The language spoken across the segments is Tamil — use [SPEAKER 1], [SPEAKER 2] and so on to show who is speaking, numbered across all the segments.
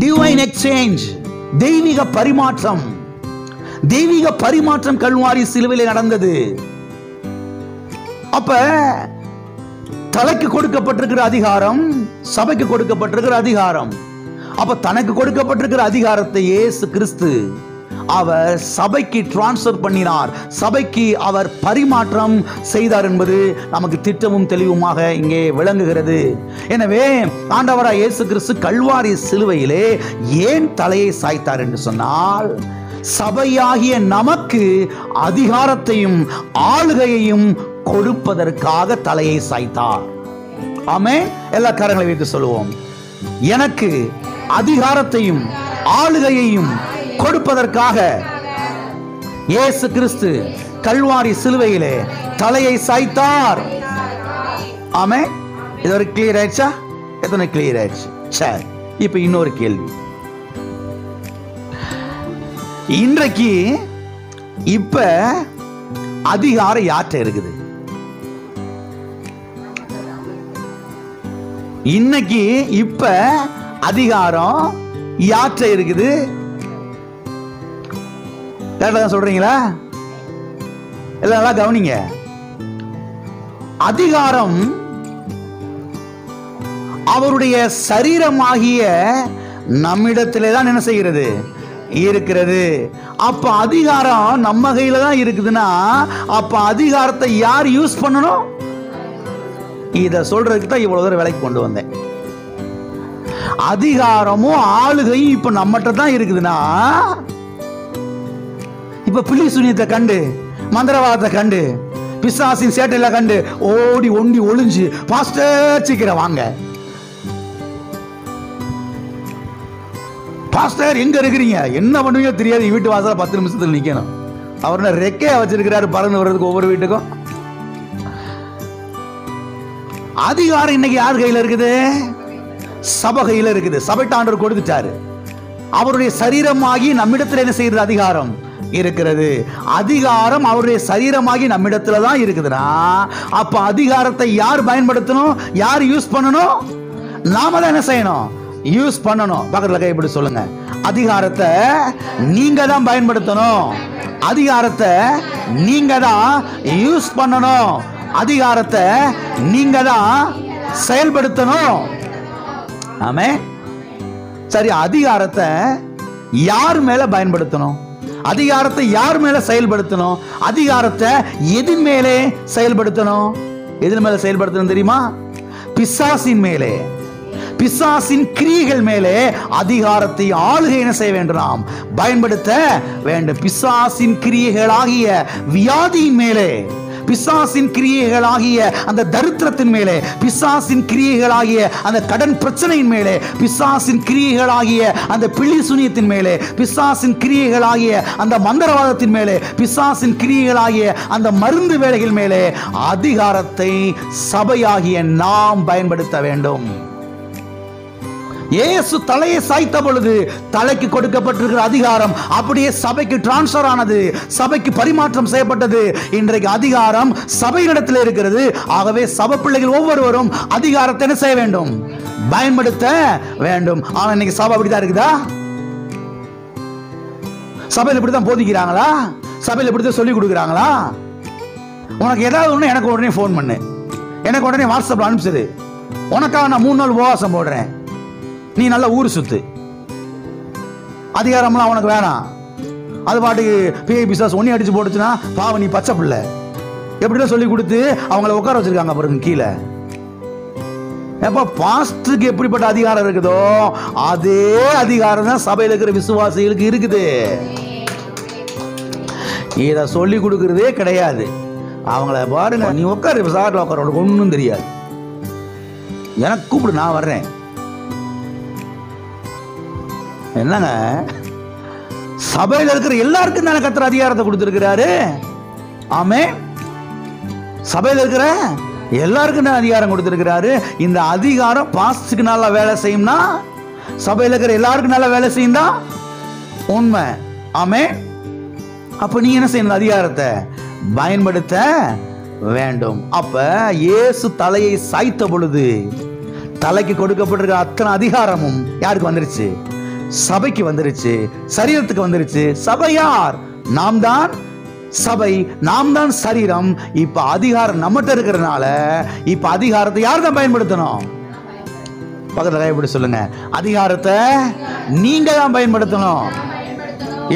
[SPEAKER 1] டிவைன் எக்ஸ்சேஞ்ச், தெய்வீக பரிமாற்றம். தெய்வீக பரிமாற்றம் கல்வாரி சிலுவையில் நடந்தது. அப்ப தலைக்கு கொடுக்கப்பட்டிருக்கிற அதிகாரம், சபைக்கு கொடுக்கப்பட்டிருக்கிற அதிகாரம். அப்ப தனக்கு கொடுக்கப்பட்டிருக்கிற அதிகாரத்தை இயேசு கிறிஸ்து அவர் சபைக்கு டிரான்ஸ்ஃபர் பண்ணினார், சபைக்கு அவர் பரிமாற்றம் செய்தார் என்பது நமக்கு திட்டமும் தெளிவுமாக இங்கே விளங்குகிறது. எனவே ஆண்டவராய் இயேசு கிறிஸ்து கல்வாரி சிலுவையிலே ஏன் தலையை சாய்த்தார் என்று சொன்னால், சபையாகிய நமக்கு அதிகாரத்தையும் ஆளுகையையும் கொடுப்பதற்காக தலையை சாய்த்தார். ஆமென். எல்லா கரங்களை வைத்து சொல்லுவோம். எனக்கு அதிகாரத்தையும் ஆளுகையையும் கொடுப்பதற்காக இயேசு கிறிஸ்து கல்வாரி சிலுவையிலே தலையை சாய்த்தார். ஆமென். இது ஒரு கிளியர் ஆயிடுச்சா? எத்தனை கிளியர் ஆயிடுச்சு? சரி, இப்ப இன்னொரு கேள்வி. இன்றைக்கு இப்ப அதிகாரம் யார்கிட்ட இருக்குது? இன்னைக்கு இப்ப அதிகாரம் யார்கிட்ட இருக்குது? சொல்றீங்களா? எல்லாம் நல்லா கவனிங்க. அதிகாரம் அவருடைய சரீரமாகிய நம்மிடத்திலே தான் என்ன செய்கிறது? இருக்கிறது. அப்ப அதிகாரம் நம்ம கையில தான் இருக்குதுன்னா, அப்ப அதிகாரத்தை யார் யூஸ் பண்ணணும்? இத சொல்றதுக்கு தான் இவ்வளவு தூரம் விலைக்கு கொண்டு வந்தேன். அதிகாரமும் ஆளுகையும் இப்ப நம்மகிட்ட தான் இருக்குதுன்னா, இப்ப பில்லி சூனியத்தை கண்டு, மந்திரவாதத்தை கண்டு, பிசாசின் சேட்டையில கண்டு ஓடி ஒண்டி ஒளிஞ்சு, பாஸ்டர் சீக்கிரம் வாங்க, பாஸ்டர் எங்க இருக்கிறீங்க, என்ன பண்ணுவீங்க தெரியாது, வீட்டு வாசல 10 நிமிஷத்துல நிக்கணும். அவர் ரெக்கையா வச்சிருக்கிறாரு பறந்து வர்றதுக்கு ஒவ்வொரு வீட்டுக்கும். அதிகாரம் இன்னைக்கு யார் கையில இருக்குது? சபை கையில இருக்குது. சபைட்ட ஆண்டவர் கொடுத்துட்டாரு. அவருடைய சரீரமாகி நம்மிடத்தில் என்ன செய்யறது? அதிகாரம் இருக்கிறது. அதிகாரம் அவருடைய சரீரமாகி நம்மிடத்துல தான் இருக்குதுன்னா, அப்ப அதிகாரத்தை யார் பயன்படுத்தணும்? யார் யூஸ் பண்ணணும்? நாம தான் என்ன செய்யணும்? யூஸ் பண்ணணும். பக்கத்துல கைப்பிடி சொல்லுங்க. அதிகாரத்தை நீங்க தான் பயன்படுத்தணும். அதிகாரத்தை நீங்க தான் யூஸ் பண்ணணும். அதிகாரத்தை நீங்க தான் செயல்படுத்தணும். ஆமென். சரி, அதிகாரத்தை யார் மேல பயன்படுத்தணும்? அதிகாரத்தை யார் மேல செயல்படுத்தணும்? அதிகாரத்தை எதின் மேலே செயல்படுத்தணும்? எதின் மேல செயல்படுத்தணும் தெரியுமா? பிசாசின் மேலே, பிசாசின் கிரியைகள் மேலே அதிகாரத்தை ஆளுகை என்ன செய்ய வேண்டும்? பயன்படுத்த வேண்டும். பிசாசின் கிரியைகளாகிய வியாதியின் மேலே, பிசாசின் கிரியைகளாகிய அந்த தரித்திரத்தின் மேலே, பிசாசின் கிரியைகளாகிய அந்த கடன் பிரச்சனையின் மேலே, பிசாசின் கிரியைகளாகிய அந்த பில்லி சுனியத்தின் மேலே, பிசாசின் கிரியைகளாகிய அந்த மந்திரவாதத்தின் மேலே, பிசாசின் கிரியைகளாகிய அந்த மருந்து வேலைகள் மேலே அதிகாரத்தை சபையாகிய நாம் பயன்படுத்த வேண்டும். இயேசு தலையை சாய்த்த பொழுது தலைக்கு கொடுக்கப்பட்டிருக்கிற அதிகாரம் அப்படியே சபைக்கு டிரான்ஸ்ஃபர் ஆனது, சபைக்கு பரிமாற்றம் செய்யப்பட்டது. இன்றைக்கு அதிகாரம் சபையிடத்தில் இருக்கிறது. ஆகவே சபை பிள்ளைகள் ஒவ்வொருவரும் அதிகாரத்தை என்ன செய்ய வேண்டும்? பயன்படுத்த வேண்டும். ஆனா இன்னைக்கு சபை அப்படிதான் இருக்குதா? சபையில் இப்படித்தான் போதிக்கிறாங்களா? சபையில் இப்படித்தான் சொல்லி கொடுக்குறாங்களா? உனக்கு ஏதாவது ஒண்ணு எனக்கு உடனே போன் பண்ணு, எனக்கு உடனே வாட்ஸ்அப்ல அனுப்பிச்சிடு, உனக்காக நான் 3 நாள் உபவாசம் போடுறேன், நீ நல்ல ஊர் சுத்து, அதிகாரம்லாம் உனக்கு வேணாம். அது பாட்டுக்கு பேய் பிசாசு ஒண்ணி அடிச்சு போட்டுச்சுன்னா பாவம் நீ பச்சை பிள்ளை. எப்படிலாம் சொல்லி கொடுத்து அவங்கள உட்கார வச்சிருக்காங்க பாருங்க கீழே. எப்ப பாஸ்டருக்கு எப்படிப்பட்ட அதிகாரம் இருக்குதோ அதே அதிகாரம் தான் சபையில் இருக்கிற விசுவாசிகளுக்கு இருக்குது. இதை சொல்லி கொடுக்கறதே கிடையாது. அவங்கள பாருங்க, நீ உட்காரு, சார்ல உட்கார, உனக்கு ஒன்றும் தெரியாது, எனக்கு கூப்பிடு, நான் வர்றேன். என்னங்க, சபையில் இருக்கிற எல்லாருக்கும் தானே கர்த்தர் அதிகாரத்தை கொடுத்திருக்கிறாரு. ஆமென். சபையில் இருக்கிற எல்லாருக்கும் தான் அதிகாரம் கொடுத்திருக்கிறாரு. இந்த அதிகாரம் பாஸ்டுக்கு நல்லா வேலை செய்யும்னா, சபையில் இருக்கிற எல்லாருக்கும் நல்லா வேலை செய்யும் தான் உண்மை. ஆமென். அப்ப நீங்க என்ன செய்யணும்? அதிகாரத்தை பயன்படுத்த வேண்டும். அப்ப இயேசு தலையை சாய்த்த பொழுது தலைக்கு கொடுக்கப்பட்டிருக்கிற அத்தனை அதிகாரமும் யாருக்கு வந்துருச்சு? சபைக்கு வந்துருச்சு, சரீரத்துக்கு வந்துருச்சு. சபை யார்? நாம் தான் சபை, நாம் தான் சரீரம். இப்ப அதிகாரம் நம்மகிட்ட இருக்கிறதுனால இப்ப அதிகாரத்தை யார் தான் பயன்படுத்தணும்? பக்கத்துல கைப்பிடி சொல்லுங்க, அதிகாரத்தை நீங்க தான் பயன்படுத்தணும்.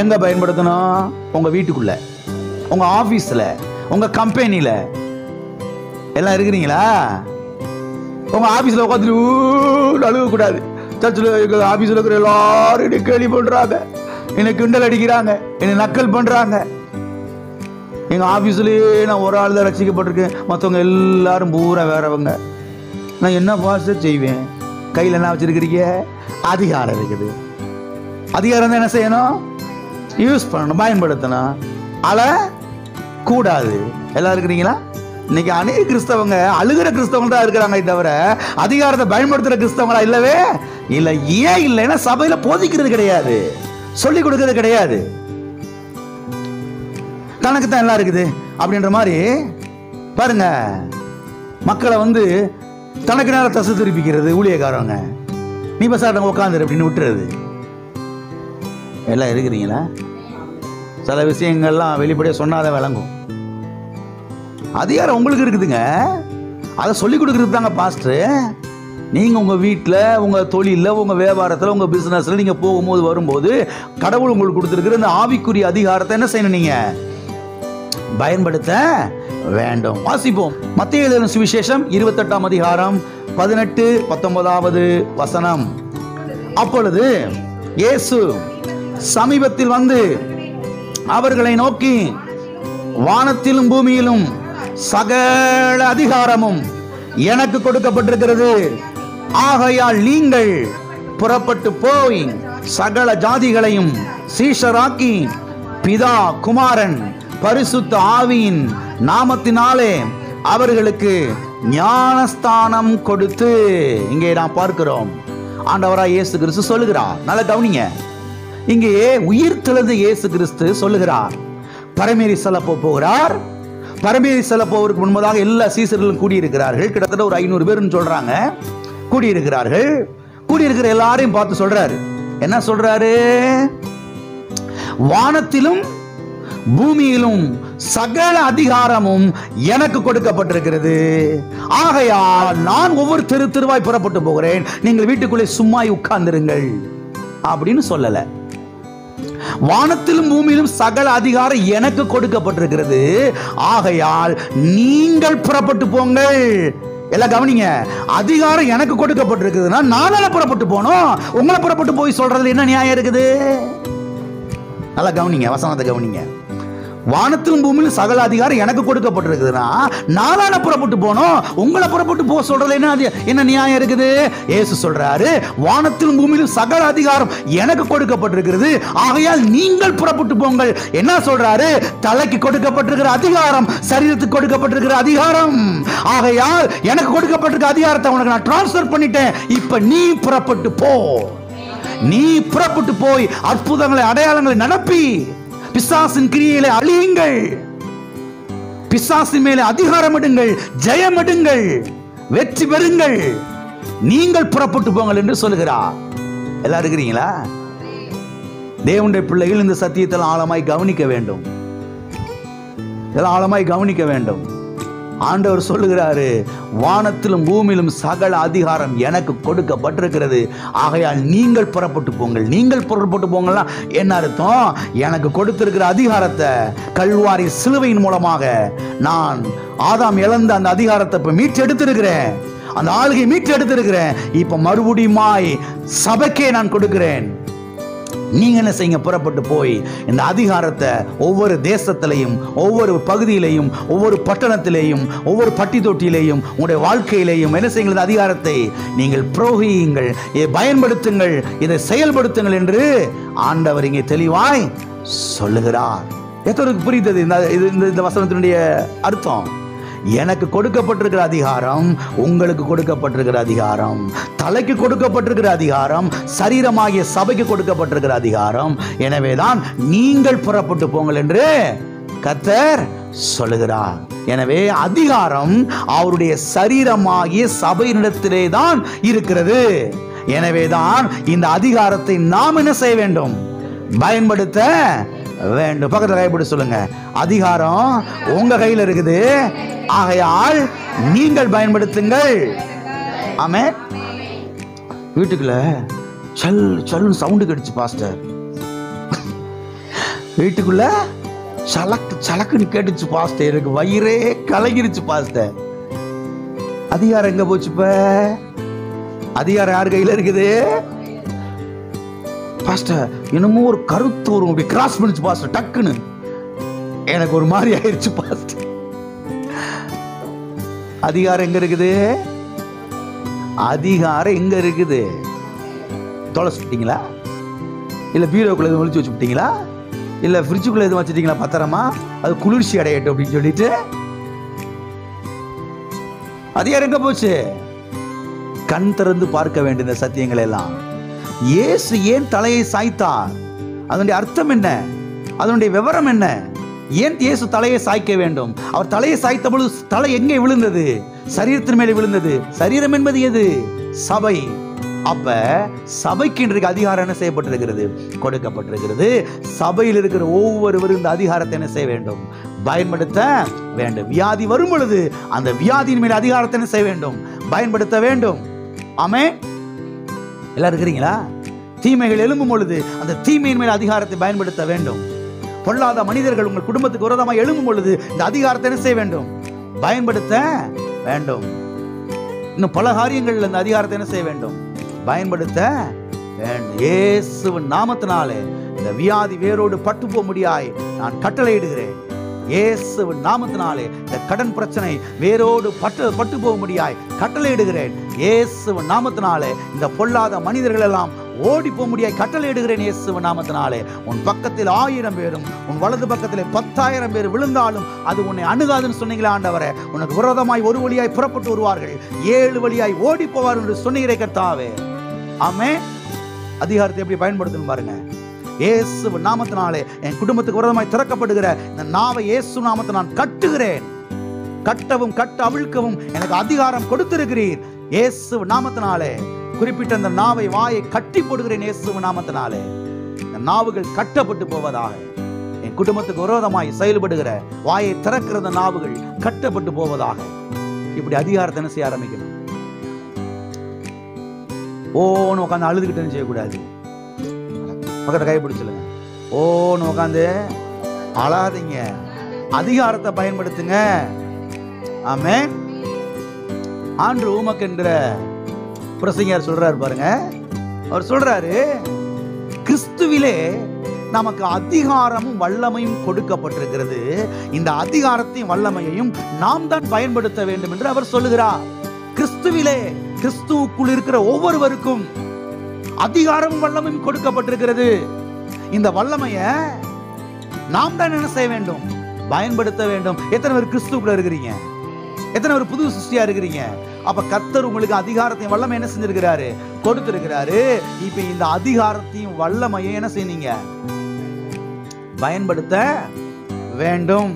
[SPEAKER 1] எங்க பயன்படுத்தணும்? உங்க வீட்டுக்குள்ள, உங்க ஆபீஸ்ல, உங்க கம்பெனில எல்லாம் இருக்கிறீங்களா? உங்க ஆபீஸ்ல உட்காந்துட்டு அழுக கூடாது. சர்ச்சில் ஆபீஸ்ல இருக்கிற எல்லாரும் என்னை கேலி பண்றாங்க, என்னை கிண்டல் அடிக்கிறாங்க, என்னை நக்கல் பண்றாங்க. எங்க ஆபீஸ்லயே நான் ஒரு ஆள் தான் ரசிக்கப்பட்டிருக்கேன், மற்றவங்க எல்லாரும் பூரா வேறவங்க. நான் என்ன பாஸ்டர் செய்வேன்? கையில் என்ன வச்சிருக்கிறீங்க? அதிகாரம் இருக்குது. அதிகாரம் தான் என்ன செய்யணும்? யூஸ் பண்ணணும், பயன்படுத்தணும். அழ கூடாது. எல்லாம் இருக்கிறீங்களா? இன்னைக்கு அநேக கிறிஸ்தவங்க அழுகிற கிறிஸ்தவங்க தான் இருக்கிறாங்க தவிர அதிகாரத்தை பயன்படுத்துற கிறிஸ்தவங்களா இல்லவே இல்லை. ஏன் இல்லைன்னா சபையில போதிக்கிறது கிடையாது, சொல்லிக் கொடுக்கிறது கிடையாது. தனக்கு தான் எல்லாம் இருக்குது அப்படின்ற மாதிரி பாருங்க, மக்களை வந்து தனக்கு நேரம் தசை திருப்பிக்கிறது. ஊழியக்காரங்க நீ பசாட்டங்க உட்காந்துரு அப்படின்னு விட்டுறது. எல்லாம் இருக்கிறீங்களா? சில விஷயங்கள்லாம் வெளிப்படையாக சொன்னாதான் விளங்கும். அதிகாரம் உங்களுக்கு இருக்குதுங்க, அதை சொல்லிக் கொடுக்கறது தாங்க பாஸ்டர். நீங்க உங்க வீட்டில், உங்க தொழிலில், உங்க வியாபாரத்தில், உங்க பிசினஸ்ல நீங்க போகும்போது வரும்போது கடவுள் உங்களுக்கு கொடுத்துருக்கிற இந்த ஆவிக்குரிய அதிகாரத்தை என்ன செய்யணும்? நீங்க பயன்படுத்த வேண்டும். வாசிப்போம். மத்தேயு எழுதின சுவிசேஷம் 28ஆம் அதிகாரம் 18-19 வசனம். அப்பொழுது இயேசு சமீபத்தில் வந்து அவர்களை நோக்கி, வானத்திலும் பூமியிலும் சகல அதிகாரமும் எனக்கு கொடுக்கப்பட்டிருக்கிறது. ஆகையால் நீங்கள் புறப்பட்டு போய் சகல ஜாதிகளையும் சீஷராக்கி பிதா, குமாரன், பரிசுத்த ஆவியின் நாமத்தினாலே அவர்களுக்கு ஞானஸ்தானம் கொடுத்து. இங்கே நாம் பார்க்கிறோம், ஆண்டவராய் இயேசு கிறிஸ்து சொல்லுகிறார். நல்ல கவனிங்க, இங்கே உயிர் தெழுந்த இயேசு கிறிஸ்து சொல்லுகிறார், பரமேறி செல்ல போகிறார். பரமேறி செல்ல போவதற்கு முன்பதாக எல்லா சீசர்களும் கூடியிருக்கிறார்கள். கிட்டத்தட்ட ஒரு 500 பேர்னு சொல்றாங்க. கூடியிருக்கிறார்கள். கூடியிருக்கிற எல்லாரையும் பார்த்து சொல்றாரு. என்ன சொல்றாரு? வானத்திலும் பூமியிலும் சகல அதிகாரமும் எனக்கு கொடுக்கப்பட்டிருக்கிறது. ஆகையால் நான் ஒவ்வொரு தெருவாய் புறப்பட்டு போகிறேன், நீங்கள் வீட்டுக்குள்ளே சும்மா உட்கார்ந்திருங்கள் அப்படின்னு சொல்லல. வானத்திலும் பூமியிலும் சகல அதிகாரம் எனக்கு கொடுக்கப்பட்டிருக்கிறது. ஆகையால் நீங்கள் புறப்பட்டு போங்கள். எல்லாம் கவனிங்க, அதிகாரம் எனக்கு கொடுக்கப்பட்டிருக்குதுன்னா நான் புறப்பட்டு போனோம். உங்களை புறப்பட்டு போய் சொல்றதுல என்ன நியாயம் இருக்குது? நல்லா கவனிங்க, வசனத்தை கவனிங்க. வானத்திலும் பூமியிலும் சகல அதிகாரம் எனக்கு கொடுக்கப்பட்டிருக்குதுன்னா நானால புறப்பட்டு போனோம். உங்களை புறப்பட்டு போக சொல்றதுல என்ன நியாயம் இருக்குது? இயேசு சொல்றாரு, வானத்திலும் பூமியிலும் சகல அதிகாரம் எனக்கு கொடுக்கப்பட்டிருக்கிறது. ஆகையால் நீங்கள் புறப்பட்டு போங்கள். என்ன சொல்றாரு? தலைக்கு கொடுக்கப்பட்டிருக்கிற அதிகாரம், சரீரத்துக்கு கொடுக்கப்பட்டிருக்கிற அதிகாரம். ஆகையால் எனக்கு கொடுக்கப்பட்டிருக்கிற அதிகாரத்தை உனக்கு நான் டிரான்ஸ்ஃபர் பண்ணிட்டேன். இப்ப நீ புறப்பட்டு போ. நீ புறப்பட்டு போய் அற்புதங்களை, அடையாளங்களை நடப்பி பிசாசின் கிரியைகளை அழியுங்கள். பிசாசின் மேலே அதிகாரம் எடுங்கள், ஜெயம் எடுங்கள், வெற்றி பெறுங்கள். நீங்கள் புறப்பட்டு போங்கள் என்று சொல்லுகிறார். எல்லாம் இருக்கிறீங்களா? தேவனுடைய பிள்ளைகள் இந்த சத்தியத்தில் ஆழமாய் கவனிக்க வேண்டும். இதெல்லாம் ஆழமாய் கவனிக்க வேண்டும். ஆண்டவர் சொல்லுகிறாரு, வானத்திலும் பூமியிலும் சகல அதிகாரம் எனக்கு கொடுக்கப்பட்டிருக்கிறது. ஆகையால் நீங்கள் புறப்பட்டு போங்கள். நீங்கள் புறப்பட்டு போங்கன்னா என்ன அர்த்தம்? எனக்கு கொடுத்திருக்கிற அதிகாரத்தை கல்வாரி சிலுவையின் மூலமாக நான் ஆதாம் இழந்த அந்த அதிகாரத்தை இப்ப மீட்டு எடுத்திருக்கிறேன். அந்த ஆளுகை மீட்டு எடுத்திருக்கிறேன். இப்ப மறுபடியுமாய் சபைக்கே நான் கொடுக்கிறேன். நீங்க என்ன செய்யுங்க? புறப்பட்டு போய் இந்த அதிகாரத்தை ஒவ்வொரு தேசத்திலையும், ஒவ்வொரு பகுதியிலையும், ஒவ்வொரு பட்டணத்திலேயும், ஒவ்வொரு பட்டி தொட்டியிலையும், உங்களுடைய வாழ்க்கையிலையும் என்ன செய்யுங்கள்? இந்த அதிகாரத்தை நீங்கள் பிரயோகியுங்கள், பயன்படுத்துங்கள், இதை செயல்படுத்துங்கள் என்று ஆண்டவர் இங்கே தெளிவாய் சொல்லுகிறார். எத்தனைக்கு புரிந்தது இந்த வசனத்தினுடைய அர்த்தம்? எனக்கு கொடுக்கப்பட்டிருக்கிற அதிகாரம், உங்களுக்கு கொடுக்கப்பட்டிருக்கிற அதிகாரம், தலைக்கு கொடுக்கப்பட்டிருக்கிற அதிகாரம், சரீரமாகிய சபைக்கு கொடுக்கப்பட்டிருக்கிற அதிகாரம். எனவேதான் நீங்கள் புறப்பட்டு போங்கள் என்று கர்த்தர் சொல்லுகிறார். எனவே அதிகாரம் அவருடைய சரீரமாகிய சபையினிடத்திலே தான் இருக்கிறது. எனவேதான் இந்த அதிகாரத்தை நாம் என்ன செய்ய வேண்டும்? பயன்படுத்த வேண்டும். பக்கத்துல கைப்பிடி சொல்லுங்க, அதிகாரம் உங்க கையில் இருக்குது, ஆகையால் நீங்கள் பயன்படுத்துங்கள். ஆமென். வீட்டுக்குள்ள சல் சல்னு சவுண்டு கிடைச்சு பாஸ்டர், வீட்டுக்குள்ள சலக்கு சலக்குன்னு கேட்டுச்சு பாஸ்டர், எனக்கு வயிறே கலங்கிருச்சு பாஸ்டர். அதிகாரம் எங்க போச்சு? இப்ப அதிகாரம் யார் கையில இருக்குது? பாஸ்டர் என்னமோ ஒரு கருத்து ஒரு அப்படி கிராஸ் பண்ணிச்சு பாஸ்டர், டக்குன்னு எனக்கு ஒரு மாதிரி ஆயிடுச்சு பாஸ்டர். அதிகாரம் எங்க இருக்குது? அதிகாரம் எங்க இருக்குது? தொலைச்சுட்டீங்களா? இல்ல பீரோக்குள்ள எதுவும் ஒளிச்சு வச்சுட்டீங்களா? இல்ல ஃப்ரிட்ஜுக்குள்ள எதுவும் வச்சுட்டீங்களா பத்திரமா? அது குளிர்ச்சி அடையட்டும் அப்படின்னு சொல்லிட்டு அதிகாரம் எங்க போச்சு? கண் திறந்து பார்க்க வேண்டிய இந்த சத்தியங்கள் எல்லாம். இயேசு ஏன் தலையை சாய்த்தார்? அதனுடைய அர்த்தம் என்ன? அதனுடைய விவரம் என்ன? ஏன் இயேசு தலையை சாய்க்க வேண்டும்? அவர் தலையை சாய்த்த பொழுது தலை எங்கே விழுந்தது? சரீரத்தின் மேலே விழுந்தது. சரீரம் என்பது எது? சபை. அப்ப சபைக்கு இன்றைக்கு அதிகாரம் என்ன செய்யப்பட்டிருக்கிறது? கொடுக்கப்பட்டிருக்கிறது. சபையில் இருக்கிற ஒவ்வொருவரும் இந்த அதிகாரத்தை என்ன செய்ய வேண்டும்? பயன்படுத்த வேண்டும். வியாதி வரும் பொழுது அந்த வியாதியின் மேல் அதிகாரத்தை என்ன செய்ய வேண்டும்? பயன்படுத்த வேண்டும். ஆமென். எல்லாரும் இருக்கிறீங்களா? தீமைகள் எழும்பும் பொழுது அந்த தீமையின் மேல் அதிகாரத்தை பயன்படுத்த வேண்டும். பொல்லாத மனிதர்கள் உங்கள் குடும்பத்துக்கு விரோதமாக எழும்பும் பொழுது இந்த அதிகாரத்தை என்ன செய்ய வேண்டும்? பயன்படுத்த வேண்டும். இன்னும் பல காரியங்கள் இந்த அதிகாரத்தை என்ன செய்ய வேண்டும்? பயன்படுத்த வேண்டும். இயேசுவின் நாமத்தினாலே இந்த வியாதி வேரோடு பட்டு போக முடியாய் நான் கட்டளையிடுகிறேன். இயேசுவின் நாமத்தினாலே இந்த கடன் பிரச்சனை வேரோடு பட்டு போக முடியாய் கட்டளையிடுகிறேன். இயேசுவின் நாமத்தினாலே இந்த பொல்லாத மனிதர்கள் எல்லாம் ஓடி போக முடியாய் கட்டளையிடுகிறேன். இயேசுவின் நாமத்தினாலே உன் பக்கத்தில் 1000 பேரும் உன் வலது பக்கத்தில் 10,000 பேர் விழுந்தாலும் அது உன்னை அணுகாதுன்னு சொன்னீங்களா ஆண்டவரே? உனக்கு விரோதமாய் ஒரு வழியாய் புறப்பட்டு வருவார்கள், 7 வழியாய் ஓடி போவார்கள் என்று சொன்னீரே கர்த்தாவே. ஆமென். அதிகாரத்தை எப்படி பயன்படுத்தணும் பாருங்க. இயேசுவின் நாமத்தினாலே என் குடும்பத்துக்கு விரோதமாய் திறக்கப்படுகிற இந்த நாவை இயேசு நாமத்தை நான் கட்டுகிறேன். கட்டவும் கட்ட அவிழ்க்கவும் எனக்கு அதிகாரம் கொடுத்திருக்கிறீர். இயேசுவின் நாமத்தினாலே குறிப்பிட்ட இந்த நாவை வாயை கட்டி போடுகிறேன். இயேசுவின் நாமத்தினாலே இந்த நாவுகள் கட்டப்பட்டு போவதாக. என் குடும்பத்துக்கு விரோதமாய் செயல்படுகிற வாயை திறக்கிற நாவுகள் கட்டப்பட்டு போவதாக. இப்படி அதிகாரத்தை என்ன செய்ய ஆரம்பிக்கணும்? ஓன்னு உட்காந்து அழுதுகிட்டு செய்யக்கூடாது. பக்கத்தை கைப்பிடிச்சுங்க. ஓன்னு உட்காந்து அழாதீங்க. அதிகாரத்தை பயன்படுத்துங்க. ஆமென். ஆண்ட்ரூ ஊமக் என்கிற பிரசங்கியார் சொல்றாரு பாருங்க. அவர் சொல்றாரு, கிறிஸ்துவிலே நமக்கு அதிகாரமும் வல்லமையும் கொடுக்கப்பட்டிருக்கிறது. இந்த அதிகாரத்தையும் வல்லமையையும் நாம் தான் பயன்படுத்த வேண்டும் என்று அவர் சொல்லுகிறார். கிறிஸ்துவிலே, கிறிஸ்துவுக்குள் இருக்கிற ஒவ்வொருவருக்கும் அதிகாரமும் வல்லமையும் கொடுக்கப்பட்டிருக்கிறது. இந்த வல்லமையை நாம் தான் என்ன செய்ய வேண்டும்? பயன்படுத்த வேண்டும். எத்தனை பேர் கிறிஸ்துவுக்குள்ள இருக்கிறீங்க? எத்தனை பேர் புது சிருஷ்டியா இருக்கிறீங்க? அப்ப கர்த்தர் உங்களுக்கு அதிகாரத்தையும் வல்லமை என்ன செஞ்சிருக்கிறாரு? கொடுத்திருக்கிறாரு. இப்ப இந்த அதிகாரத்தையும் வல்லமையை என்ன செய்யணும்? பயன்படுத்த வேண்டும்.